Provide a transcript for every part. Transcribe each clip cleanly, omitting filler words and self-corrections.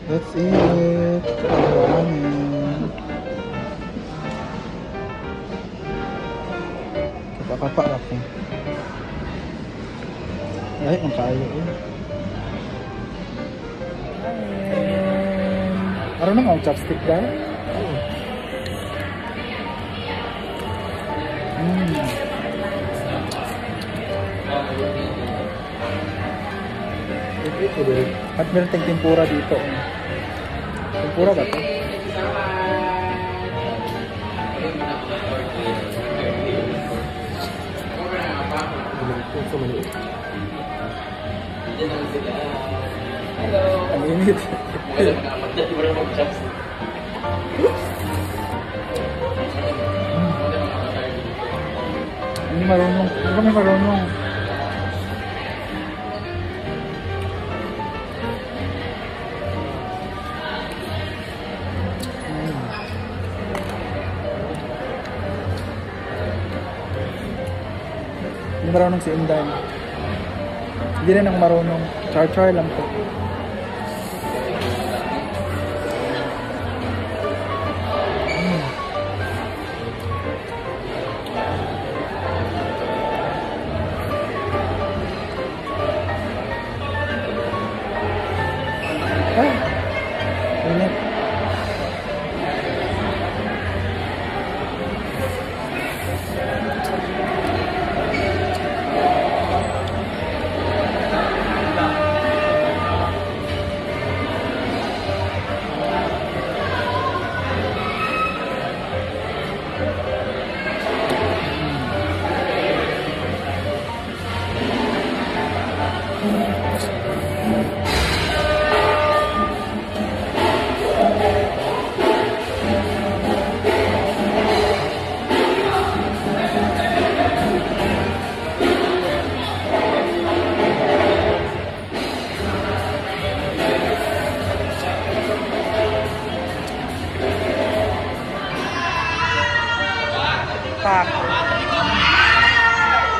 Let's eat. Kawanin. Kapa-kapa ako. Ay, ang kayo eh. Ano na ang chopstick ka? At meron tayong tempura dito. Tempura ba ito? Ang init. Hindi marunong. Hindi kami marunong. Hindi marunong si Inday. Hindi rin ako marunong. Char-char lang po. Init.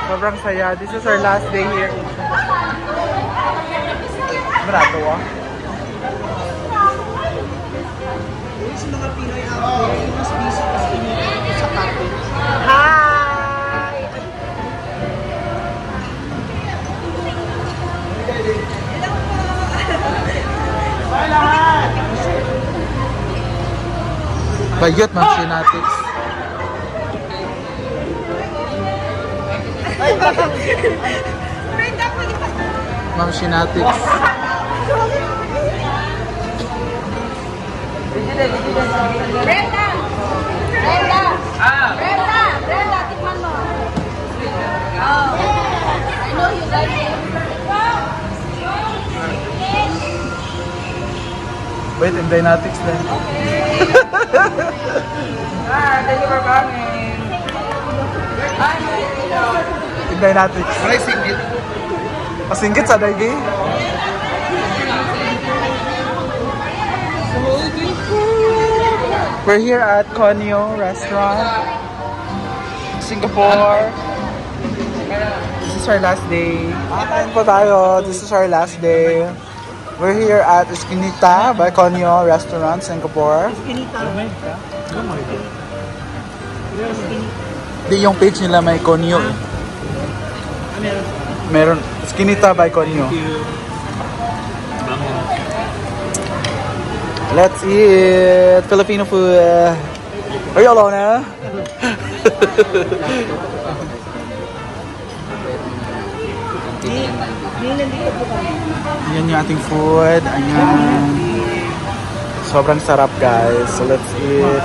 Sobrang saya. This is our last day here. Barato ah. Sa mga Pinoy out there, mas busy kasi nito sa patin. Hi! Bye lahat! Bayot, Ma'am Shinatics. Ma'am Shinatics. Brenda! Brenda! Brenda! Brenda, tikman mo. Oh. I know you like it. Wait, and Dynatics then. Okay. Thank you for coming. And Dynatics. Ay, singit. Pasingkit sa Daigi. We're here at Conyo Restaurant, Singapore. This is our last day. Kain po tayo. This is our last day. We're here at Esquinita by Conyo Restaurant, Singapore. Esquinita. Di yung page nila may Conyo. Meron. Esquinita by Conyo. Let's eat Filipino food. Are you alone now? Yan yung ating food. Ayan. Sobrang sarap guys. So let's eat.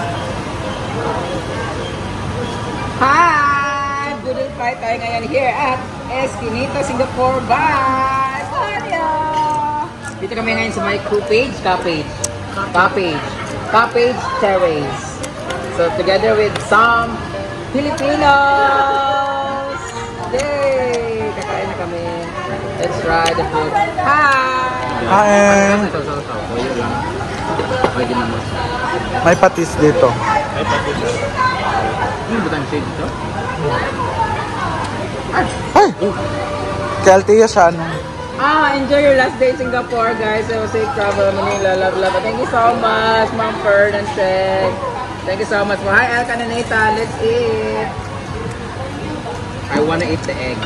Hi! Good and fight tayo ngayon here at Esquinita, Singapore by Conyo! Dito kami ngayon sa my page, Cottage Terrace. So together with some Filipinos! Yay! Kakain na kami. Let's try the food. Hi! Kain. May patis dito. Ano ba tayong shade dito? Ay! Kaltiya sa ano? Enjoy your last day in Singapore, guys. So, safe travel, Manila. Love, love. Thank you so much, Ma'am Fern and Shek. Thank you so much. Well, hi, Elka and Nathan. Let's eat. I wanna eat the egg.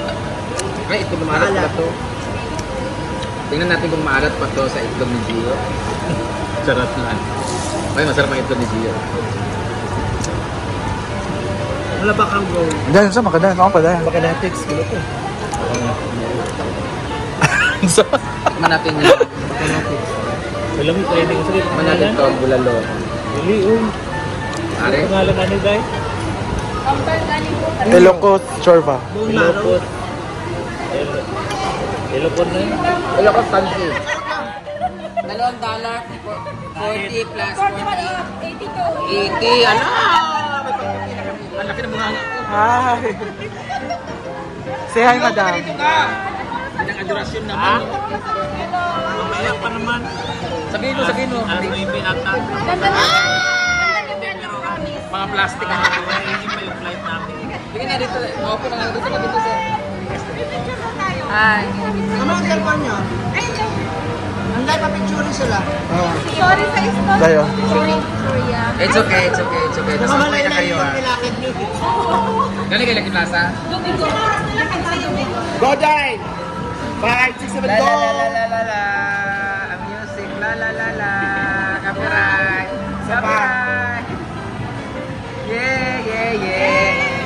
Ay, itlog na maalat pa to. Tingnan natin kung maalat pa to sa itlog ni Gio. Sarap lang. Ay, masarap ang itlog ni Gio. Wala ba kang go? Diyan, sa makadaan. Ako pa dahil. Makanatics, gulo ko. Tikman natin yun. Wala mo training. Tikman natin ito, bulalo. Dili, Are? Pangalan na ni Day? Ilocos Chorba. Ilocos. Ilocos na yun? Ilocos Tansi. $2, 40 plus 40. 80, ano? Ang laki ng mga ko. Hi! Say hi, madam. Ang adorasyon naman. Mamaya pa naman. Sabihin mo. Maybe ata. Mga plastic. Hindi pa yung flight namin. Sige na dito. Maupo na nga dito sir. Hi. Ano ang cellphone nyo? Hindi, papicturing sila. Sorry sa spot. Tayo. Sorry, yeah. It's okay. Nasakay na kayo ha. Galing kayo Lucky Plaza? Go, Day! 5, 6, 7, La go! la la la la la. Ang music. La la la la. Copyright. Copyright.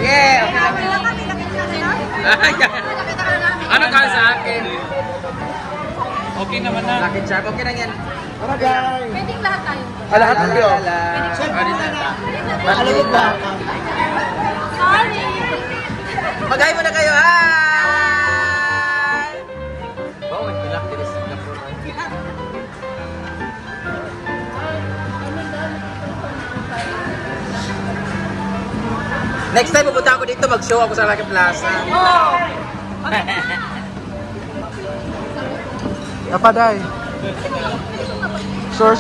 Yeah. Okay lang. Ano ka sa akin? Okay naman na. Lucky Charm. Okay lang yan. Tara, Day! Pwedeng lahat tayo. Lahat tayo. Alam ba? Sorry. Mag-hi muna kayo. Hi! Wow, may pilak din sa Singapore. Next time pupunta ako dito, mag-show ako sa Lucky Plaza. Napaday. Sure.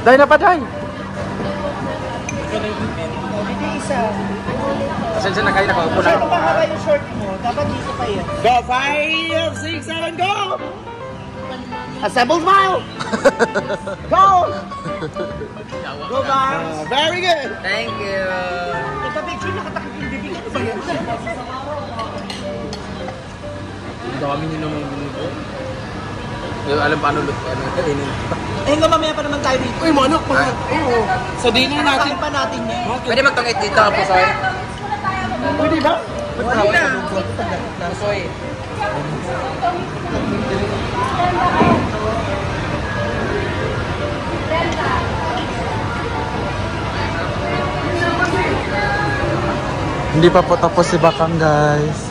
Day, napaday. Hindi isa. Pasensya na kayo, nakaupo Sir, na. kung baka yung short mo, dapat dito pa yan. Go! 5, 6, 7, go! Assemble smile! Go! Go, guys! Very good! Thank you. Nagpa-picture nakatakip yung bibig. Ano ba yan? Ang dami nyo naman binubo. Yung alam paano kainin. Nga mamaya pa naman tayo dito. Uy, manok! So, dinner natin. Kain pa natin yan. Pwede magtungit dito, Pusoy. Pwede ba? Pwede na. Pusoy. Hindi pa po tapos si Bakang, guys.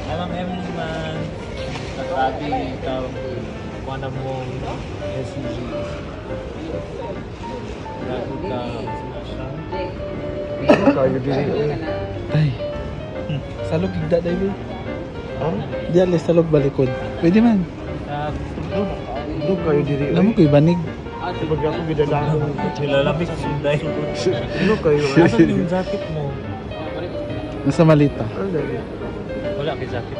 Alam everyone, nagtabi ikaw, kuha mong SCG. Grabe ka, Kayo din. Tay. Salog igda dahil. Ha? Di alis salog balikod. Pwede man. Dug kayo diri. Alam mo ko ibanig. Pag ako gidadaan. Nilalamig sunday. Dug kayo. Asan yung jacket mo? Nasa malita. Ano dahil? Wala kay jacket.